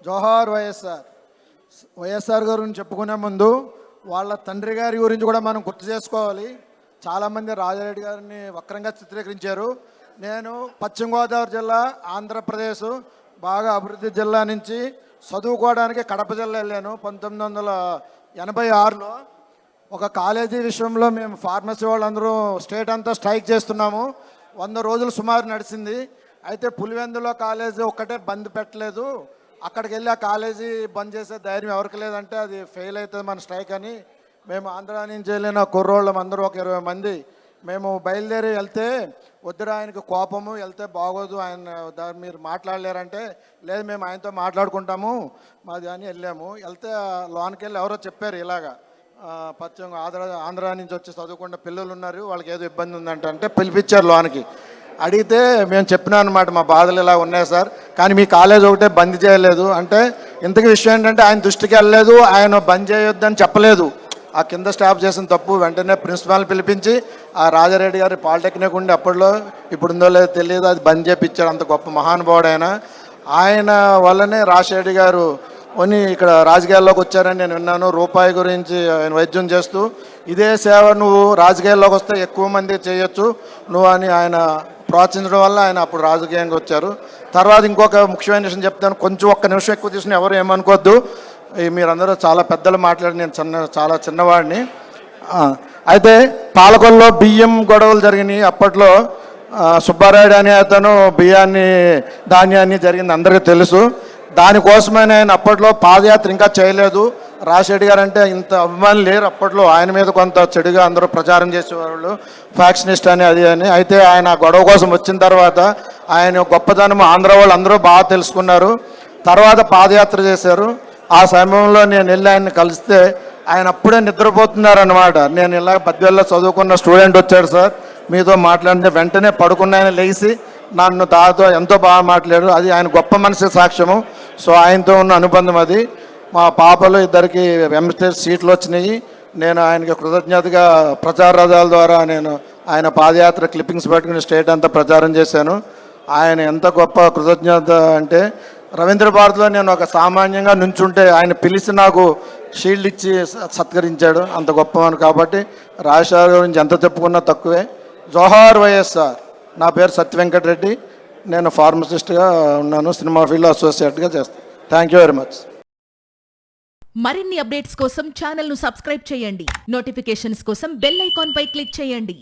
జోహార్ వైఎస్ఆర్. వైఎస్ఆర్ గురించి చెప్పుకునే ముందు వాళ్ళ తండ్రి గారి గురించి కూడా మనం గుర్తు చేసుకోవాలి. చాలామంది రాజారెడ్డి గారిని వక్రంగా చిత్రీకరించారు. నేను పశ్చిమ గోదావరి జిల్లా, ఆంధ్రప్రదేశ్ బాగా అభివృద్ధి జిల్లా నుంచి చదువుకోవడానికి కడప జిల్లా వెళ్ళాను. 1986లో ఒక కాలేజీ విషయంలో మేము ఫార్మసీ వాళ్ళందరూ స్టేట్ అంతా స్ట్రైక్ చేస్తున్నాము. 100 రోజులు సుమారు నడిచింది. అయితే పులివెందులో కాలేజీ ఒక్కటే బంద్ పెట్టలేదు. అక్కడికి వెళ్ళి ఆ కాలేజీ బంద్ చేసే ధైర్యం ఎవరికి లేదంటే అది ఫెయిల్ అవుతుంది మన స్ట్రైక్ అని మేము ఆంధ్ర నుంచి వెళ్ళిన కుర్రోళ్ళం అందరూ ఒక 20 మంది మేము బయలుదేరి వెళ్తే వద్దురా ఆయనకి కోపము, వెళ్తే బాగోదు, ఆయన మీరు మాట్లాడలేరంటే లేదు మేము ఆయనతో మాట్లాడుకుంటాము మాది అని వెళ్ళాము. వెళ్తే లోనికి వెళ్ళి ఎవరో చెప్పారు ఇలాగా పశ్చిమ ఆంధ్ర నుంచి వచ్చి చదువుకున్న పిల్లలు ఉన్నారు, వాళ్ళకి ఏదో ఇబ్బంది ఉందంటే పిలిపించారు లోనికి. అడిగితే మేము చెప్పినా అనమాట మా బాధలు ఇలా ఉన్నాయి సార్, కానీ మీ కాలేజ్ ఒకటే బంద్ చేయలేదు అంటే ఇంతకీ విషయం ఏంటంటే ఆయన దృష్టికి వెళ్ళలేదు, ఆయన బంద్ చేయొద్దని చెప్పలేదు. ఆ కింద స్టాఫ్ చేసిన తప్పు. వెంటనే ప్రిన్సిపాల్ పిలిపించి ఆ రాజారెడ్డి గారి పాలిటెక్నిక్ ఉండి అప్పట్లో ఇప్పుడుందో లేదో తెలియదు అది బంద్ చేయించారు. అంత గొప్ప మహానుభావుడు ఆయన వల్లనే రాజశేఖర్ గారు ఇక్కడ రాజకీయాల్లోకి వచ్చారని నేను విన్నాను. రూపాయి గురించి ఆయన వైద్యం చేస్తూ ఇదే సేవ నువ్వు రాజకీయాల్లోకి వస్తే ఎక్కువ మంది చేయొచ్చు నువ్వు అని ఆయన ప్రోత్సహించడం వల్ల ఆయన అప్పుడు రాజకీయంగా వచ్చారు. తర్వాత ఇంకొక ముఖ్యమైన విషయం చెప్తాను, కొంచెం ఒక్క నిమిషం ఎక్కువ తీసుకుని ఎవరు ఏమనుకోవద్దు. మీరందరూ చాలా పెద్దలు మాట్లాడి నేను చాలా చిన్నవాడిని. అయితే పాలకొల్లో బియ్యం గొడవలు జరిగినాయి. అప్పట్లో సుబ్బారాయుడు అనే అతను బియ్యాన్ని ధాన్యాన్ని జరిగింది అందరికీ తెలుసు. దానికోసమే ఆయన అప్పట్లో పాదయాత్ర ఇంకా చేయలేదు. రాజశేఖర్ గారు అంటే ఇంత అభిమానులు లేరు అప్పట్లో. ఆయన మీద కొంత చెడుగా అందరూ ప్రచారం చేసేవాళ్ళు, ఫ్యాక్షనిస్ట్ అని అది అని. అయితే ఆయన గొడవ కోసం వచ్చిన తర్వాత ఆయన గొప్పతనం ఆంధ్ర వాళ్ళు అందరూ బాగా తెలుసుకున్నారు. తర్వాత పాదయాత్ర చేశారు. ఆ సమయంలో నేను వెళ్ళి ఆయన్ని కలిస్తే ఆయన అప్పుడే నిద్రపోతున్నారనమాట. నేను ఇలా పద్వేల్లో చదువుకున్న స్టూడెంట్ వచ్చాడు సార్ మీతో మాట్లాడితే వెంటనే పడుకున్న ఆయన లేచి నన్ను దాంతో ఎంతో బాగా మాట్లాడారు. అది ఆయన గొప్ప మనసు సాక్ష్యము. సో ఆయనతో ఉన్న అనుబంధం అది. మా పాపలు ఇద్దరికి ఎంఎస్టేట్ సీట్లు వచ్చినాయి. నేను ఆయనకి కృతజ్ఞతగా ప్రచార రథాల ద్వారా నేను ఆయన పాదయాత్ర క్లిప్పింగ్స్ పెట్టుకుని స్టేట్ అంతా ప్రచారం చేశాను. ఆయన ఎంత గొప్ప కృతజ్ఞత అంటే రవీంద్ర భారతిలో నేను ఒక సామాన్యంగా నుంచుంటే ఆయన పిలిచి నాకు షీల్డ్ ఇచ్చి సత్కరించాడు. అంత గొప్పవాను. కాబట్టి రాజశేఖర్ గురించి ఎంత చెప్పుకున్నా తక్కువే. జోహార్ వైఎస్ఆర్. నా పేరు సత్య వెంకటరెడ్డి. నేను ఫార్మసిస్ట్గా ఉన్నాను. సినిమా ఫీల్డ్లో అసోసియేట్గా చేస్తాను. Thank you very much. మరిన్ని అప్డేట్స్ కోసం ఛానల్ను సబ్స్క్రైబ్ చేయండి. నోటిఫికేషన్స్ కోసం బెల్ ఐకాన్ పై క్లిక్ చేయండి.